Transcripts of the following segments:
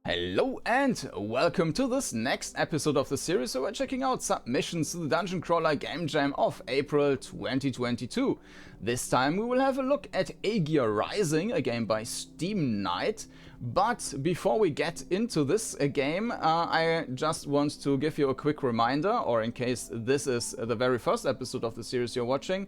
Hello and welcome to this next episode of the series where we're checking out submissions to the dungeon crawler GameJam of April 2022. This time we will have a look at Aegir Rising, a game by steamknight. But before we get into this game, I just want to give you a quick reminder, or in case this is the very first episode of the series you're watching,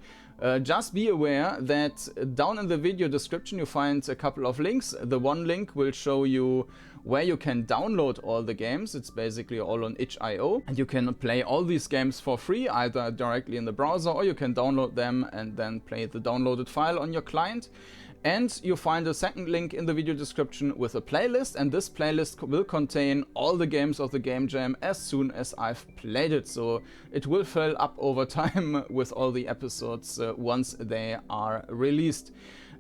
just be aware that down in the video description you find a couple of links. The one link will show you where you can download all the games. It's basically all on itch.io, and you can play all these games for free, either directly in the browser or you can download them and then play the downloaded file on your client. And you find a second link in the video description with a playlist, and this playlist will contain all the games of the GameJam as soon as I've played it. So it will fill up over time with all the episodes once they are released.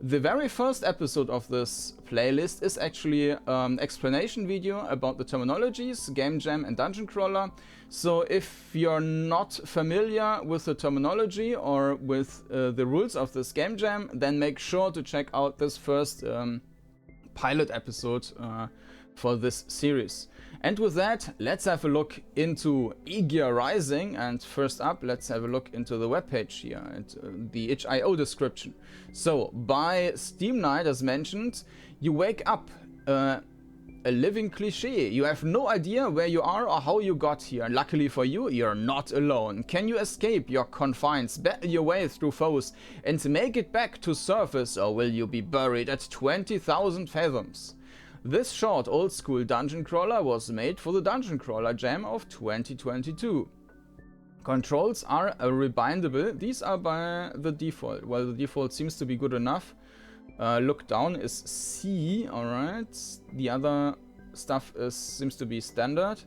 The very first episode of this playlist is actually an explanation video about the terminologies, GameJam and Dungeon Crawler. So if you're not familiar with the terminology or with the rules of this GameJam, then make sure to check out this first pilot episode for this series. And with that, let's have a look into Aegir Rising. And first up, let's have a look into the webpage here and the itch.io description. So, by steamknight, as mentioned, you wake up a living cliche. You have no idea where you are or how you got here. Luckily for you, you're not alone. Can you escape your confines, battle your way through foes, and make it back to surface, or will you be buried at 20,000 fathoms? This short old-school dungeon crawler was made for the Dungeon Crawler Jam of 2022. Controls are rebindable. These are by the default. Well, the default seems to be good enough. Look down is C, alright. The other stuff seems to be standard.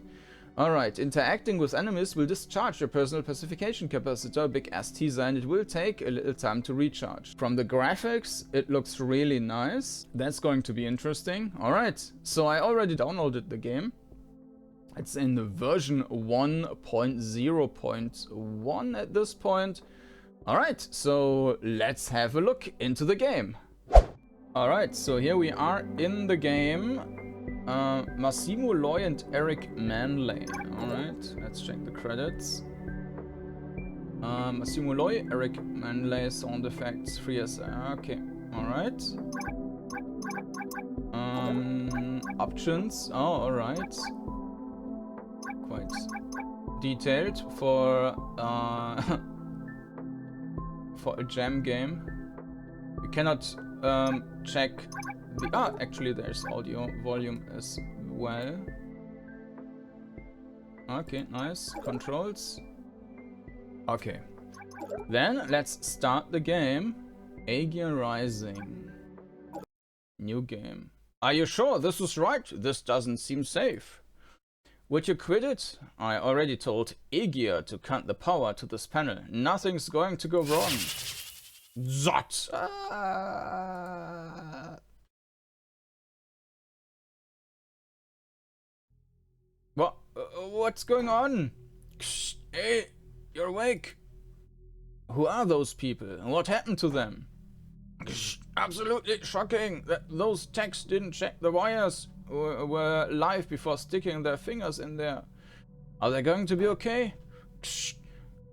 Alright, interacting with enemies will discharge your personal pacification capacitor, big ass teaser, and it will take a little time to recharge. From the graphics, it looks really nice. That's going to be interesting. Alright, so I already downloaded the game. It's in the version 1.0.1 at this point. Alright, so let's have a look into the game. Alright, so here we are in the game. Massimo Loy and Eric Manley. Alright, let's check the credits. Massimo Loy, Eric Manley, sound effects, free as... Okay, alright. Options. Oh, alright. Quite detailed for a jam game. You cannot check the... actually there's audio volume as well. Okay, nice. Controls. Okay. Then let's start the game. Aegir Rising. New game. Are you sure this is right? This doesn't seem safe. Would you quit it? I already told Aegir to cut the power to this panel. Nothing's going to go wrong. Zot! What's going on? Hey, you're awake. Who are those people and what happened to them? Absolutely shocking that those techs didn't check the wires were live before sticking their fingers in there. Are they going to be okay?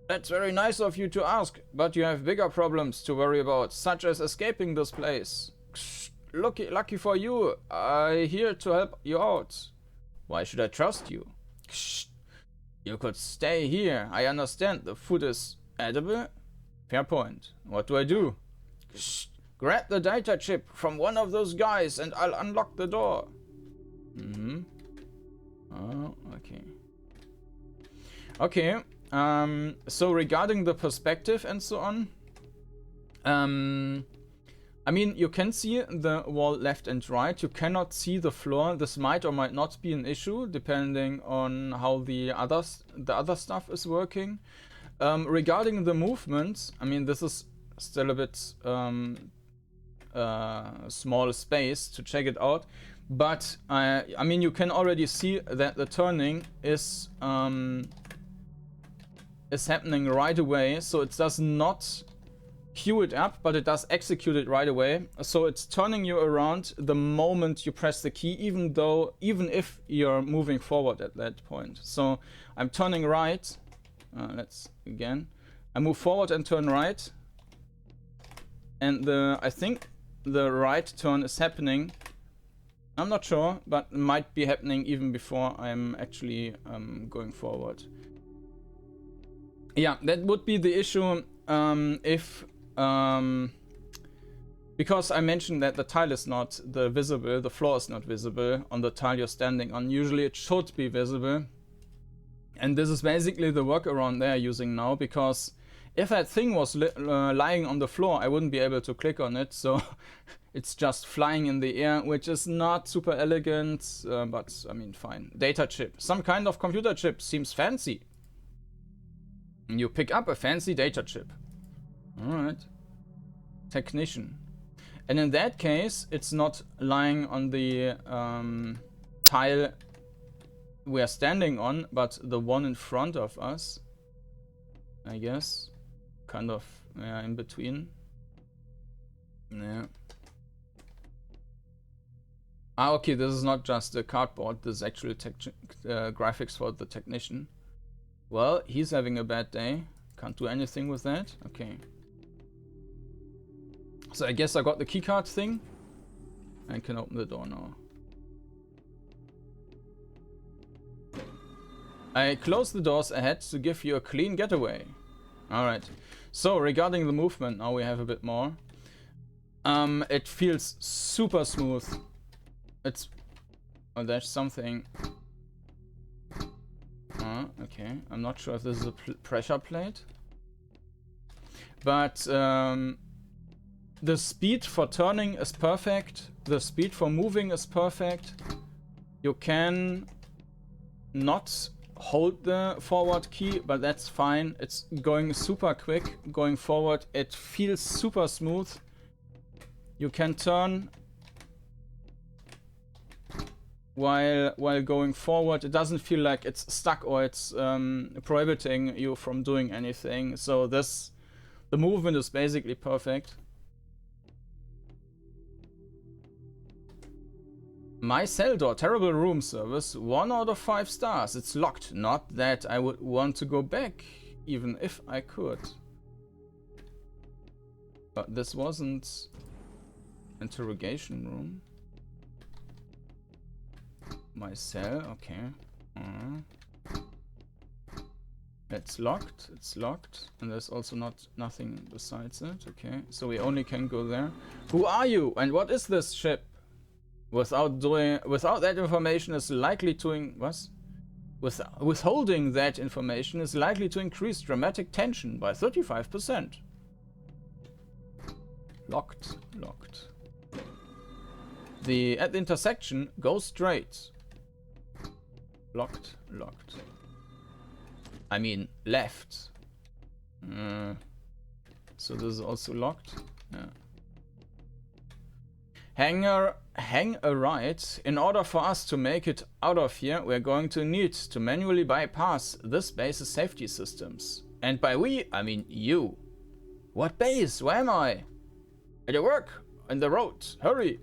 That's very nice of you to ask, but you have bigger problems to worry about, such as escaping this place. Lucky for you, I'm here to help you out. Why should I trust you? You could stay here. I understand the food is edible. Fair point. What do I do? Grab the data chip from one of those guys and I'll unlock the door. Oh, okay. Okay. So regarding the perspective and so on, I mean, you can see the wall left and right. You cannot see the floor. This might or might not be an issue depending on how the other stuff is working. Regarding the movement, I mean, this is still a bit small space to check it out, but I mean, you can already see that the turning is happening right away, so it does not queue it up, but it does execute it right away. So it's turning you around the moment you press the key, even if you're moving forward at that point. So I'm turning right. Let's again. I move forward and turn right. And I think the right turn is happening. I'm not sure, but it might be happening even before I'm actually going forward. Yeah, that would be the issue if because I mentioned that the tile is not visible, the floor is not visible on the tile you're standing on. Usually it should be visible. And this is basically the workaround they're using now, because if that thing was lying on the floor, I wouldn't be able to click on it. So it's just flying in the air, which is not super elegant, but I mean, fine. Data chip. Some kind of computer chip seems fancy. You pick up a fancy data chip. Alright. Technician. And in that case, it's not lying on the tile we're standing on, but the one in front of us, I guess. Kind of in between. Yeah. Ah, okay, this is not just a cardboard, this is actually graphics for the technician. Well, he's having a bad day. Can't do anything with that. Okay. So I guess I got the keycard thing. I can open the door now. I close the doors ahead to give you a clean getaway. Alright. So regarding the movement, now we have a bit more. It feels super smooth. It's... Oh, there's something... okay. I'm not sure if this is a pressure plate. But the speed for turning is perfect. The speed for moving is perfect. You can not hold the forward key, but that's fine. It's going super quick going forward. It feels super smooth. You can turn while going forward. It doesn't feel like it's stuck or it's prohibiting you from doing anything. So the movement is basically perfect. My cell door, terrible room service, 1 out of 5 stars. It's locked. Not that I would want to go back, even if I could. But this wasn't interrogation room. My cell, okay. It's locked, and there's also nothing besides it, okay. So we only can go there. Who are you, and what is this ship? Without that information is likely to withholding that information is likely to increase dramatic tension by 35%. Locked. At the intersection, go straight. Locked. I mean left. So this is also locked. Yeah. Hang a right. In order for us to make it out of here, we're going to need to manually bypass this base's safety systems. And by we, I mean you. What base? Where am I? At your work. On the road. Hurry.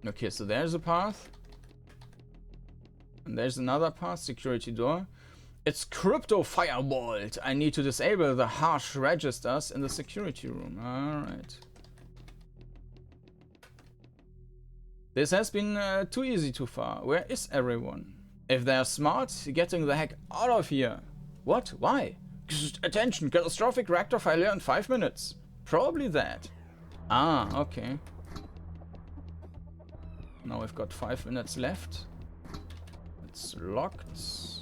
Okay, so there's a path. And there's another path. Security door. It's crypto firewalled. I need to disable the harsh registers in the security room. Alright. This has been too easy too far. Where is everyone? If they're smart, getting the heck out of here. What? Why? Attention, catastrophic reactor failure in 5 minutes. Probably that. Ah, okay. Now we've got 5 minutes left. It's locked.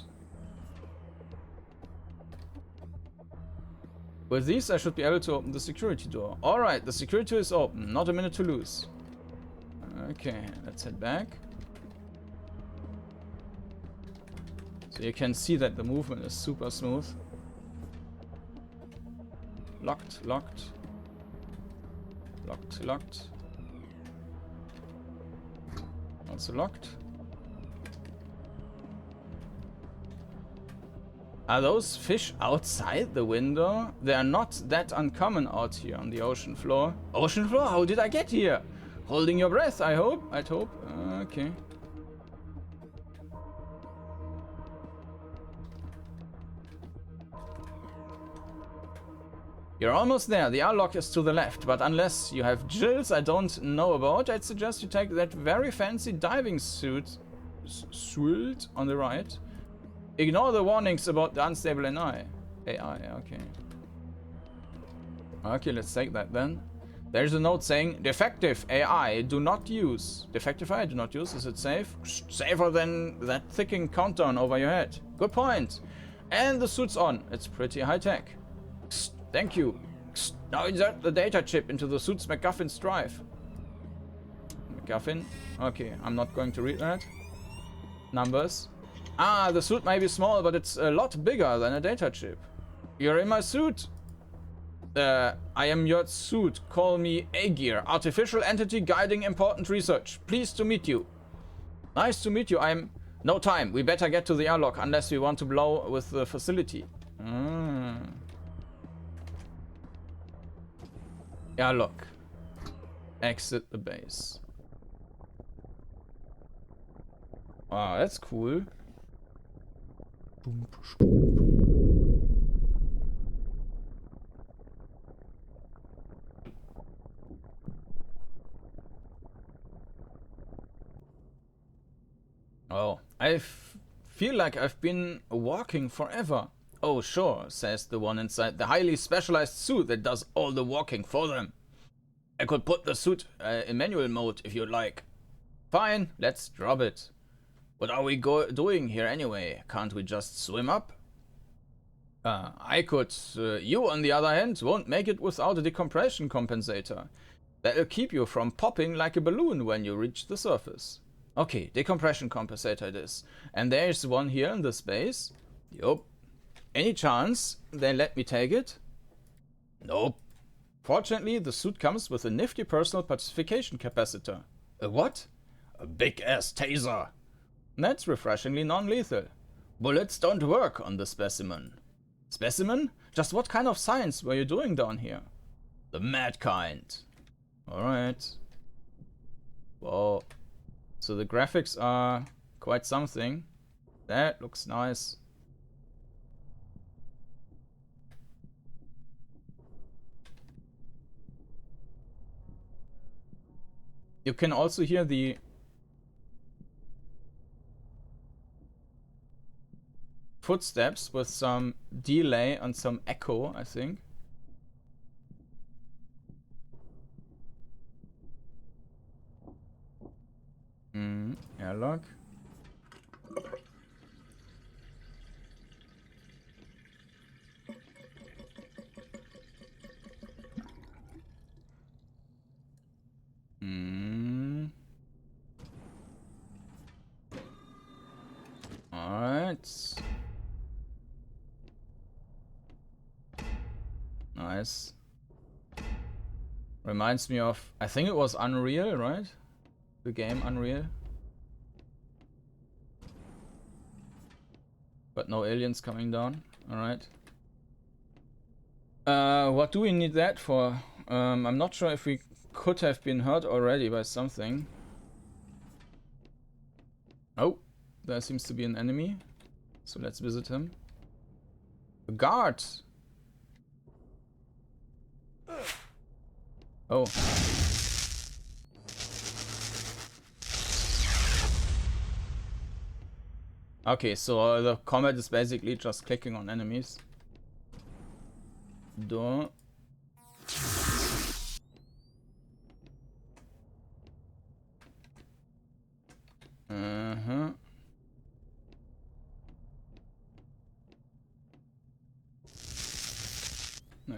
With these, I should be able to open the security door. Alright, the security door is open. Not a minute to lose. Okay, let's head back. So you can see that the movement is super smooth. Locked. Also locked. Are those fish outside the window? They are not that uncommon out here on the ocean floor. Ocean floor? How did I get here? Holding your breath, I hope. I'd hope. Okay. You're almost there. The airlock is to the left, but unless you have jills I don't know about, I'd suggest you take that very fancy diving suit on the right. Ignore the warnings about the unstable AI. Okay. Okay, let's take that then. There's a note saying, defective AI, do not use. Defective AI, do not use. Is it safe? Safer than that ticking countdown over your head. Good point. And the suit's on. It's pretty high tech. Thank you. Now insert the data chip into the suit's MacGuffin's drive. MacGuffin? Okay, I'm not going to read that. Numbers. Ah, the suit may be small, but it's a lot bigger than a data chip. You're in my suit. I am your suit. Call me Aegir, artificial entity guiding important research. Pleased to meet you. Nice to meet you. No time. We better get to the airlock unless we want to blow with the facility. Airlock. Exit the base. Wow, that's cool. Oh, I feel like I've been walking forever. Oh, sure, says the one inside the highly specialized suit that does all the walking for them. I could put the suit in manual mode if you'd like. Fine, let's drop it. What are we doing here anyway? Can't we just swim up? I could. You, on the other hand, won't make it without a decompression compensator. That'll keep you from popping like a balloon when you reach the surface. Okay, decompression compensator it is. And there's one here in the space. Yup. Any chance they let me take it? Nope. Fortunately, the suit comes with a nifty personal pacification capacitor. A what? A big-ass taser. That's refreshingly non-lethal. Bullets don't work on the specimen. Specimen? Just what kind of science were you doing down here? The mad kind. Alright. Whoa. So the graphics are quite something. That looks nice. You can also hear the footsteps with some delay and some echo, I think. Airlock. Alright. Nice. Reminds me of, I think it was Unreal, right? The game Unreal. But no aliens coming down. Alright. What do we need that for? I'm not sure if we could have been hurt already by something. Oh, there seems to be an enemy. So let's visit him. A guard! Oh. Okay, so the combat is basically just clicking on enemies. Door.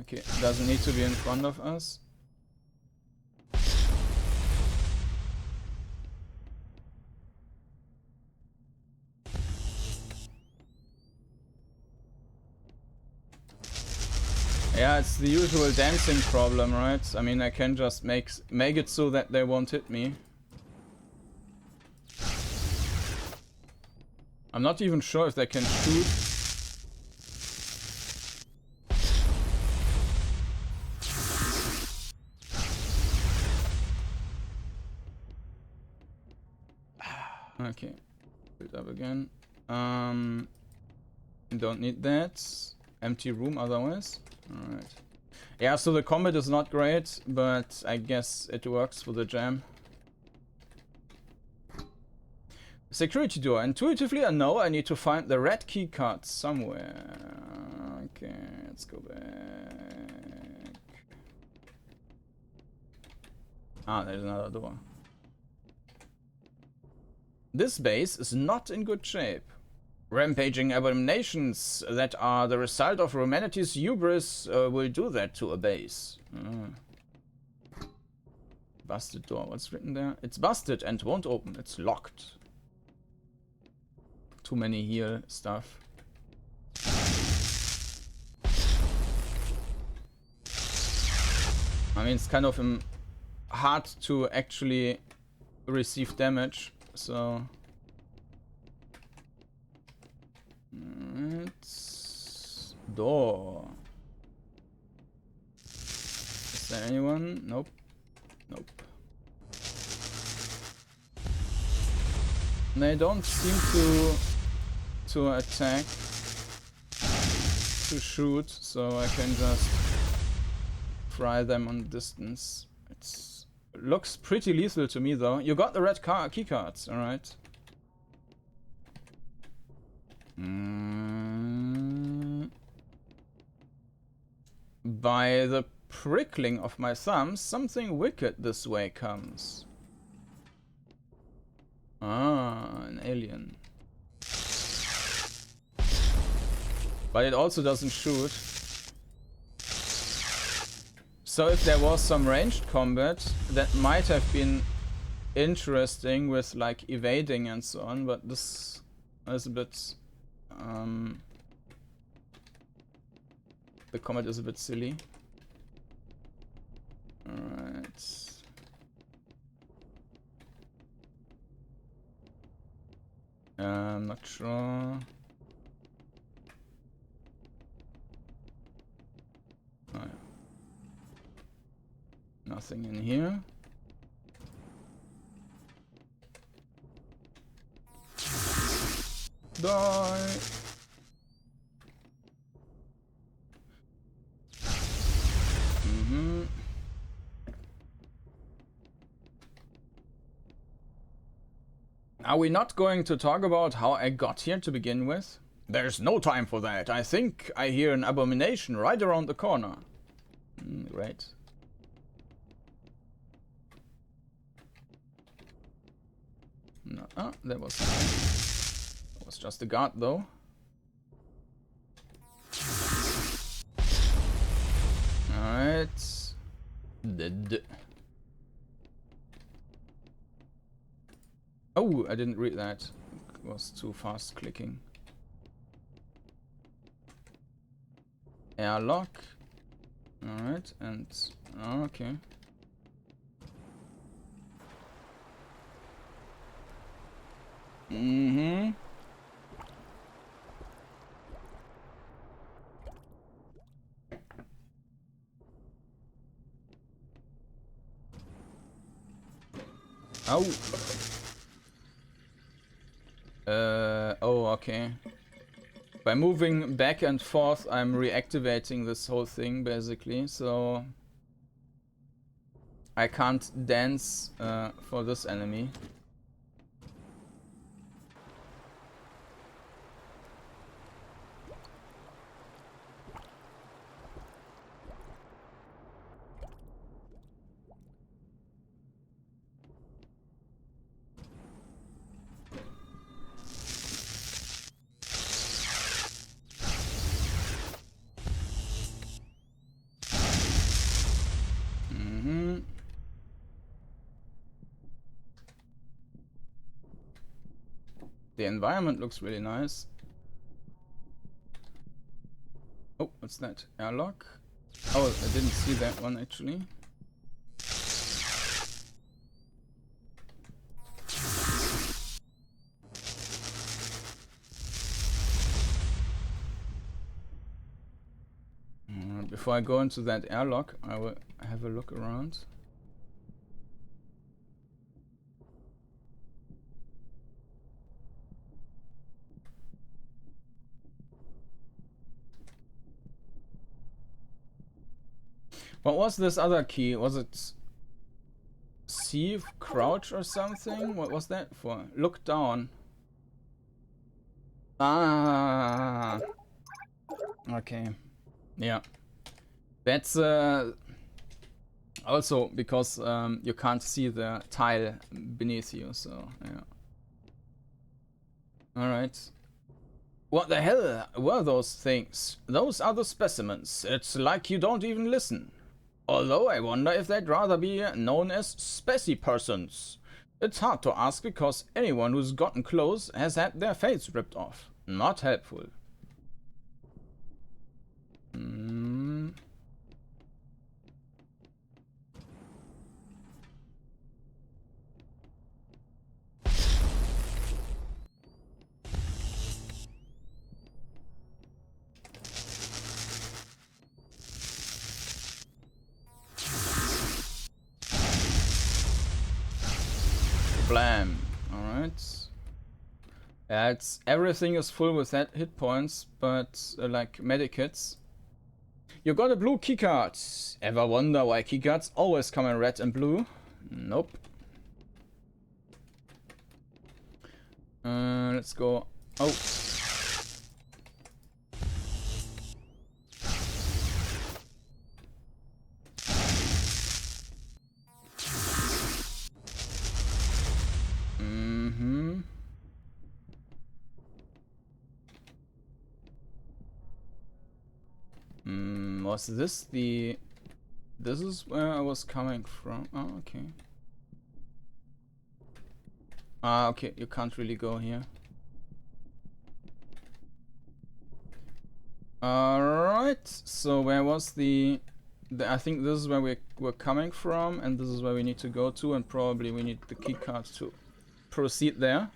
Okay, doesn't need to be in front of us. Yeah, it's the usual dancing problem, right? I mean, I can just make it so that they won't hit me. I'm not even sure if they can shoot. Okay, build up again. Don't need that. Empty room otherwise. Alright. Yeah, so the combat is not great, but I guess it works for the jam. Security door. Intuitively I know I need to find the red key card somewhere. Okay, let's go back. Ah, there's another door. This base is not in good shape. Rampaging abominations that are the result of humanity's hubris will do that to a base. Busted door. What's written there? It's busted and won't open. It's locked. Too many heal stuff. I mean, it's kind of hard to actually receive damage, so... It's... door. Is there anyone? Nope. Nope. They don't seem to attack, to shoot, so I can just fry them on distance. It looks pretty lethal to me though. You got the red key cards, alright. By the prickling of my thumbs, something wicked this way comes. Ah, an alien. But it also doesn't shoot. So if there was some ranged combat, that might have been interesting with like evading and so on, but this is a bit... the combat is a bit silly. Alright. I'm not sure. Oh, yeah. Nothing in here. Die! Are we not going to talk about how I got here to begin with? There's no time for that. I think I hear an abomination right around the corner. Great. No, there was something. It was just a guard though. Alright. Dead. Oh, I didn't read that. It was too fast clicking. Airlock. Alright, and... okay. Oh. Oh, okay. By moving back and forth, I'm reactivating this whole thing, basically, so... I can't dance for this enemy. The environment looks really nice. Oh, what's that? Airlock? Oh, I didn't see that one actually. Before I go into that airlock, I will have a look around. What was this other key? Was it C, crouch or something? What was that for? Look down. Ah. Okay. Yeah. That's also because you can't see the tile beneath you, so yeah. Alright. What the hell were those things? Those are the specimens. It's like you don't even listen. Although I wonder if they'd rather be known as speci persons. It's hard to ask because anyone who's gotten close has had their face ripped off. Not helpful. Blam. Alright. Yeah, it's everything is full with that hit points, but like medikits. You got a blue keycard. Ever wonder why keycards always come in red and blue? Nope. Let's go. Oh. Was this the... This is where I was coming from. Oh, okay. Ah, okay, you can't really go here. Alright, so where was the... I think this is where we're coming from, and this is where we need to go to, and probably we need the keycard to proceed there.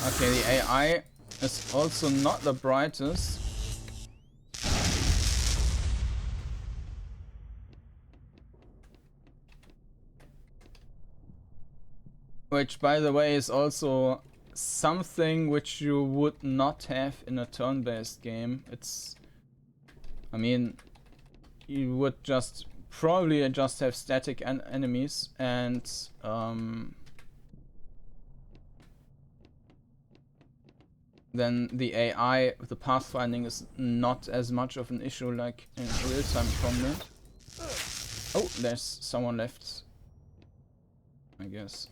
Okay, the AI is also not the brightest. Which, by the way, is also something which you would not have in a turn-based game. It's... I mean, you would just probably just have static enemies and... then the AI, the pathfinding is not as much of an issue like in real-time combat. Oh, there's someone left, I guess.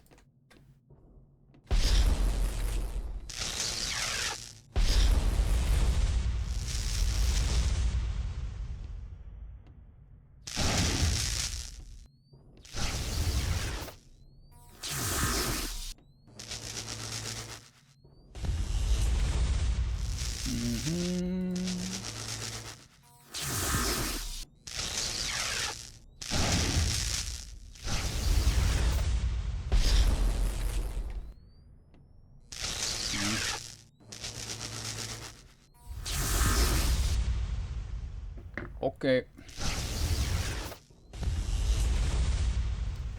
Okay.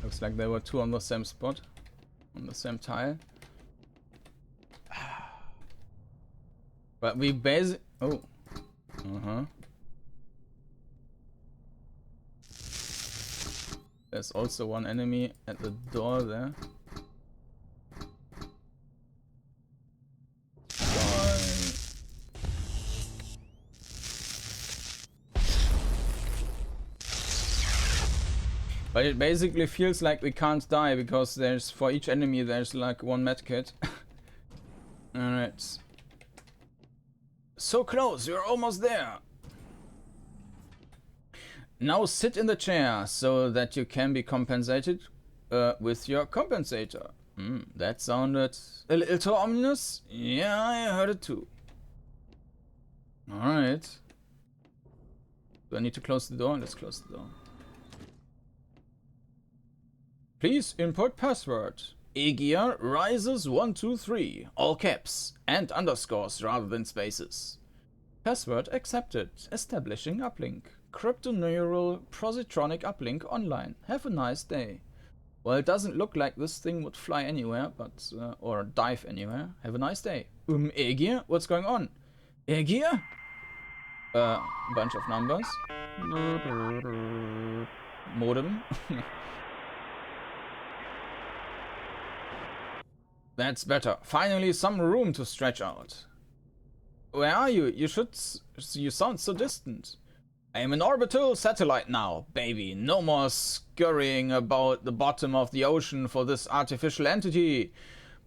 Looks like there were two on the same spot, on the same tile. But we oh. There's also one enemy at the door there. But it basically feels like we can't die because there's, for each enemy there's like one medkit. Alright. So close, you're almost there. Now sit in the chair so that you can be compensated with your compensator. That sounded a little too ominous. Yeah, I heard it too. Alright. Do I need to close the door? Let's close the door. Please input password. Aegir rises 1, 2, 3, all caps, and underscores rather than spaces. Password accepted. Establishing uplink. Cryptoneural positronic uplink online. Have a nice day. Well, it doesn't look like this thing would fly anywhere, but or dive anywhere. Have a nice day. Aegir? What's going on? Aegir? Bunch of numbers. Modem. That's better. Finally, some room to stretch out. Where are you? You sound so distant. I am an orbital satellite now, baby. No more scurrying about the bottom of the ocean for this artificial entity.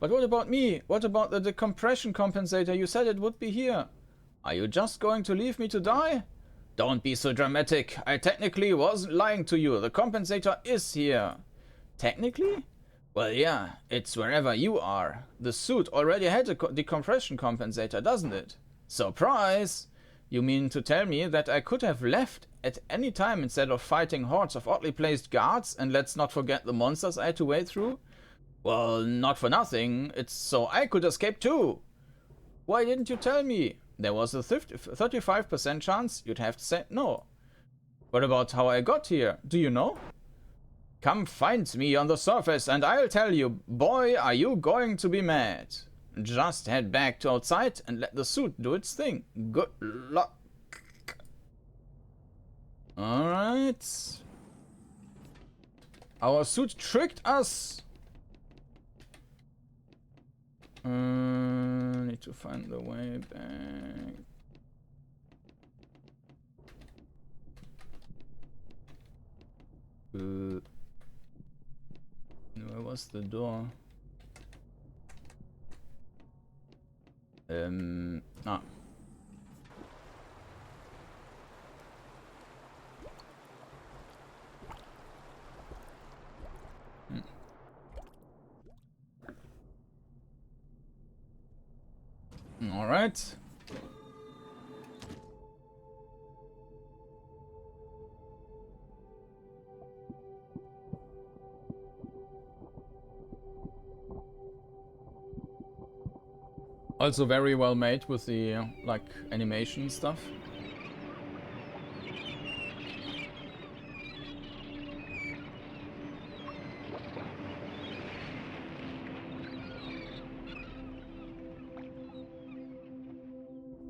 But what about me? What about the decompression compensator? You said it would be here. Are you just going to leave me to die? Don't be so dramatic. I technically wasn't lying to you. The compensator is here. Technically? Well, yeah, it's wherever you are. The suit already had a decompression compensator, doesn't it? Surprise! You mean to tell me that I could have left at any time instead of fighting hordes of oddly placed guards, and let's not forget the monsters I had to wade through? Well, not for nothing. It's so I could escape too. Why didn't you tell me? There was a 35% chance you'd have said no. What about how I got here? Do you know? Come find me on the surface and I'll tell you, boy, are you going to be mad. Just head back to outside and let the suit do its thing. Good luck. Alright. Our suit tricked us. Need to find the way back. Where was the door? Ah. All right. Also very well made with the like animation stuff.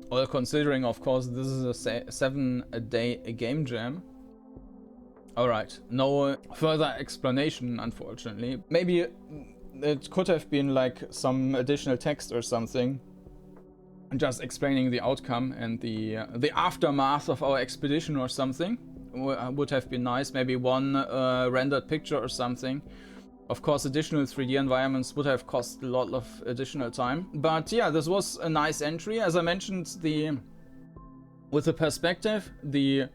Well, considering of course this is a 7-day game jam. Alright, no further explanation unfortunately. Maybe it could have been like some additional text or something, just explaining the outcome and the aftermath of our expedition or something. Would have been nice. Maybe one rendered picture or something. Of course, additional 3D environments would have cost a lot of additional time. But yeah, this was a nice entry. As I mentioned, with the perspective, the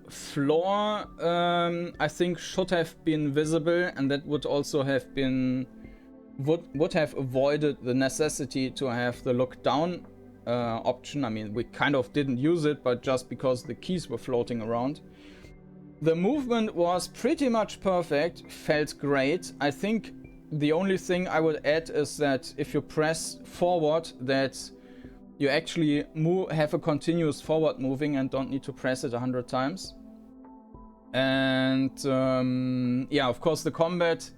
floor I think should have been visible, and that would also have been would have avoided the necessity to have the look down option. I mean, we kind of didn't use it, but just because the keys were floating around. The movement was pretty much perfect, felt great. I think the only thing I would add is that if you press forward, that you actually have a continuous forward moving and don't need to press it 100 times. And yeah, of course the combat,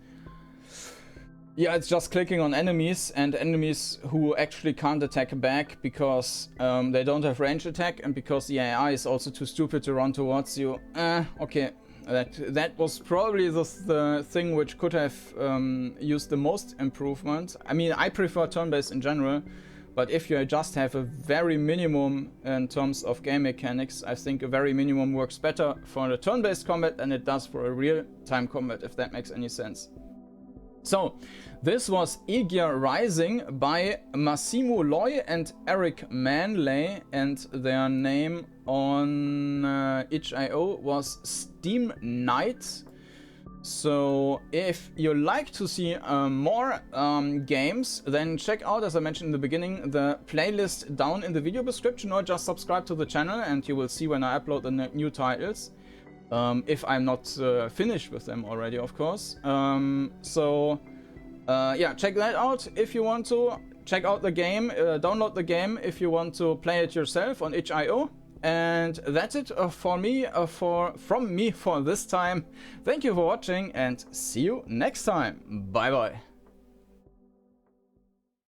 yeah, it's just clicking on enemies, and enemies who actually can't attack back because they don't have range attack, and because the AI is also too stupid to run towards you. Okay, that was probably the thing which could have used the most improvement. I mean, I prefer turn-based in general, but if you just have a very minimum in terms of game mechanics, I think a very minimum works better for the turn-based combat than it does for a real-time combat, if that makes any sense. So, this was Aegir Rising by Massimo Loy and Eric Manley, and their name on itch.io was steamknight. So, if you like to see more games, then check out, as I mentioned in the beginning, the playlist down in the video description, or just subscribe to the channel and you will see when I upload the new titles. if I'm not finished with them already, of course. Yeah, check that out if you want to. Check out the game, download the game if you want to play it yourself on itch.io. And that's it from me for this time. Thank you for watching and see you next time. Bye bye.